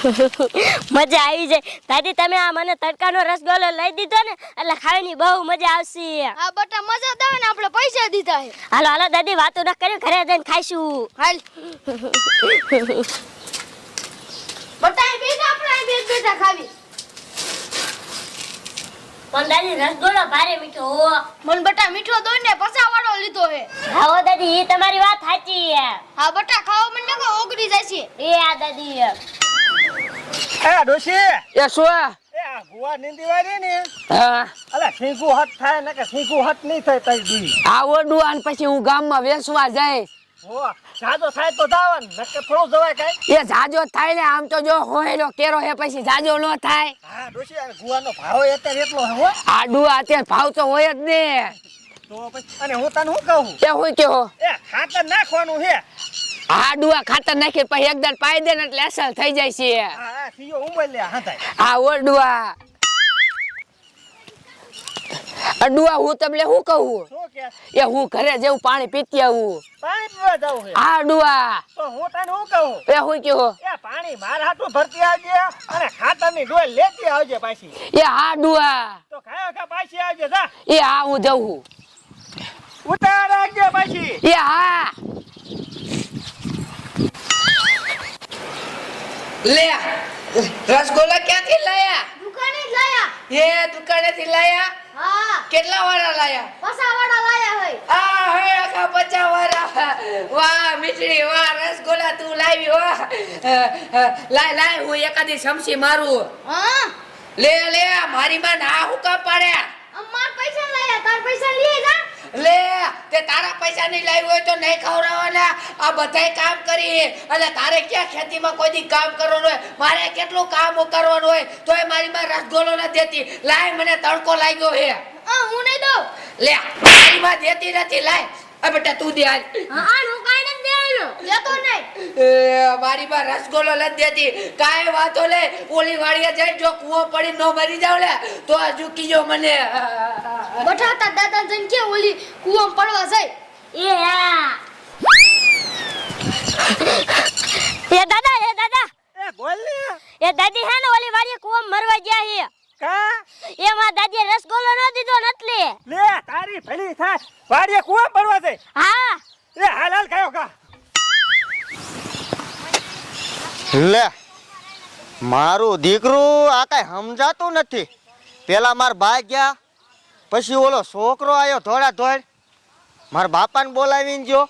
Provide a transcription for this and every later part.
મજા આવી જાય દાદી તમે આ મને તડકાનો રસગોલો લઈ દીધો ને એટલે ખાવાની બહુ મજા આવશે હા બટા મજા આવે ને આપણે પૈસા દીધા હે હાલો હાલો દાદી વાતો ન કરી ઘરે જઈને ખાઈશું હાલ બટા બેટા આપણે બેટા ખાવી પણ દાદી રસગોલો ભારે મીઠો હો મન બટા મીઠો દોઈ ને પસાવાળો લીધો હે હા હો દાદી ઈ તમારી વાત સાચી છે હા બટા ખાવા મને કે ઓગળી જાય છે એ આ દાદી એ ડોશી એ શું એ આ ગુવા નીંદી વાળી ને હા અલા સિંગુ હટ થાય ને કે સિંગુ હટ નહીં થાય તઈ દી આ ઓડું આન પછી હું ગામમાં વેચવા જાય હો જાજો થાય તો જાવન નકે થોડું જવાય કાઈ એ જાજો થાય ને આમ તો જો હોયલો કેરો હે પછી જાજો ન થાય હા ડોશી આ ગુવાનો ભાવ અત્યારે એટલો હે હો આડું અત્યારે ભાવ તો હોય જ ને તો પછી અને હું તને શું કહું એ હોય કે હો એ ખાતર નાખવાનું હે આડું ખાતર નાખી પછી એકદમ પાઈ દે ને એટલે અસલ થઈ જાય છે હા હા સીયો ઉમર લે હા થાય આ ઓડુઆ અડુઆ હું તમને શું કહું શું કે એ હું ઘરે જેવું પાણી પીતી આવું પાણી પીવા જાવ હે આ અડુઆ તો હું તને શું કહું એ હોય કે હો એ પાણી મારા હાટું ભરતી આવજે અને ખાતરની ડોલ લેતી આવજે પાછી એ આડુઆ તો ખાયો ખા પાછી આવજે જા એ હા હું જઉં ઉતાર રાખજે પાછી એ હા લે રસગોલા ક્યાંથી લાયા દુકાને જ લાયા એ દુકાનેથી લાયા હા કેટલા વાળા લાયા પસાવાળા લાયા હે આ હે આખા 50 વાળા વાહ મીઠડી વાહ રસગોલા તું લાવી વાહ લાય હું એકાદી સમસી મારું હા લે મારી માં ના હું કા પાડે અમાર પૈસા લાયા તાર પૈસા લઈ જા લે તે તારા પૈસા નહીં લાવ્યો હોય તો નહીં ખવડાવવાના આ બધાય કામ કરી અને તારે ક્યાં ખેતીમાં કોઈ દી કામ કરવાનું હોય મારે કેટલું કામ કરવાનું હોય તોય મારી માં રસગોલો ન દેતી લાય મને તડકો લાગ્યો હે હું નહીં દઉં લે મારી માં દેતી નથી લાય આ બેટા તું દે હાલ હા હું કાઈ નથી દેવાનો લેતો નહીં એ મારી માં રસગોલો ન દેતી કાય વાતો લે ઓલી વાડીએ જઈ જો કૂવો પડી ન મરી જાવ લે તો આ ઝૂકી જો મને બઠા તા દાદા જન કે ઓલી કૂવામાં પડવા જાય એ હા એ દાદા એ બોલ ને એ દાદી હે ને ઓલી વાડીએ કુવા મરવા ગયા હે કા એમાં દાદીએ રસગોલો ન દીધો નટલે લે તારી ભલી થાય વાડીએ કુવા પડવા દે હા એ હાલ હાલ ખાયો ખા લે મારું દીકરું આ કઈ સમજાતું નથી પેલા માર બા ગયા પછી ઓલો છોકરો આવ્યો ધોળા ધોળ મારા બાપાને બોલાવીને ગયો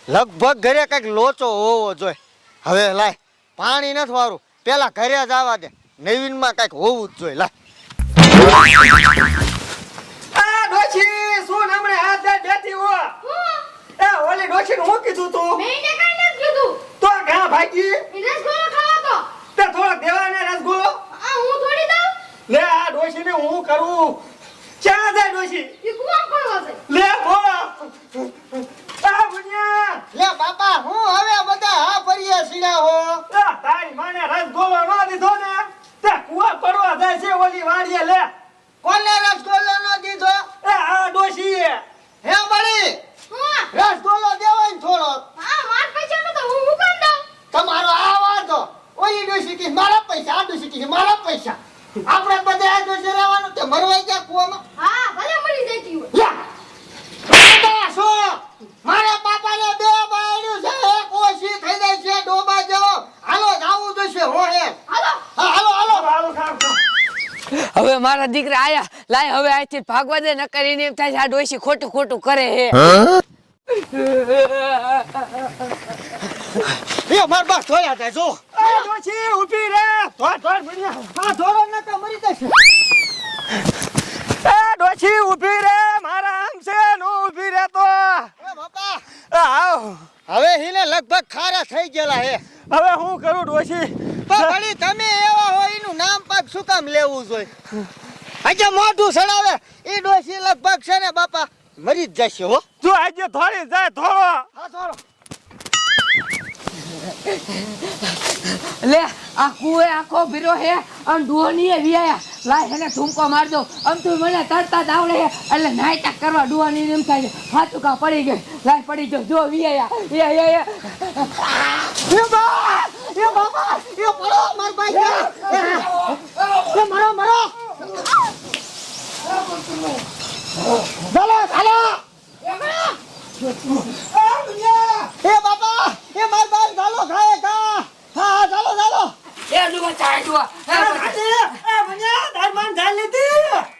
લગભગ ઘરે કઈક લોચો હોવો જોઈએ હવે લાય પાણી નથી વારું પેલા ઘરે જ આવવા દે નવીનમાં કઈક હોવું જ જોઈએ લાય આ ડોશી શું હમણે હાથ દે બેઠી હો એ ઓલી ડોશીને હું કીધું તું મેં ને કાઈ નથી કીધું તો ઘા ભાગી રસગોલો ખાવા તો તે થોડો દેવાને રસગોલો હું થોડી દઉં લે આ ડોશીને હું કરું ચા જાય ડોશી ઈ કૂવામાં પડવા જાય લે બો આ બુનિયા લે બાપા હું હવે બધા હા ફરીએ સીડા હો આ તારી માને રસગોલો ન દીધો ને તે કુવા પડવા જાય છે ઓલી વાડીએ લે કોને રસગોલો ન દીધો એ આ ડોશી હે બળી હું રસગોલો દેવાય ને થોડો હા માર પૈસા નો તો હું કામ દઉં તમારો આ વાંધો ઓલી ડોશી કે મારા પૈસા આ ડોશી કે મારા પૈસા આપણે બધા આ ડોશી રહેવાનું તે મરવાઈ ગયા કુવામાં હા ભલે મળી જતી હોય યા દાદા શું મારા બાપાને બે બાયડ્યું છે એક ઓછી થઈ જાય છે ડોબા જેવો હાલો જાવું જોઈશે હો હે હાલો હા હાલો હાલો હાલો ખાવ હવે મારા દીકરા આયા લાય હવે આથી ભાગવા દે ન કરીને એમ થાય છે આ ડોશી ખોટું ખોટું કરે હે એ માર બસ ધોયા જાય જો આ ડોશી ઊભી રે ધોર ધોર બુનિયા આ ધોરો ન તો મરી જશે એ ડોશી ઊભી રે મારા આમ છે નો ઊભી રે તો એ બાપા આવ હવે હીને લગભગ ખારા થઈ ગયેલા હે હવે હું કરું ડોશી પણ વળી તમે એવા હોય એનું નામ પાક શું કામ લેવું જોઈએ આજે મોઢું સડાવે એ ડોશી લગભગ છે ને બાપા મરી જ જશે હો જો આજે થોડી જાય થોડો હા થોડો લે આ કુએ આખો ભીરો હે અને ડુહની વિયા લાય હેને ઠુમકો માર દો આમ તું મને તરતા જ આવડે હે એટલે નાયતા કરવા ડુહની એમ થાય હાથું કા પડી ગઈ લાય પડી જો જો વિયા એ એ બાપા એ પડો ચાલ્યો એ મને તાર માન ઝાલ લીધી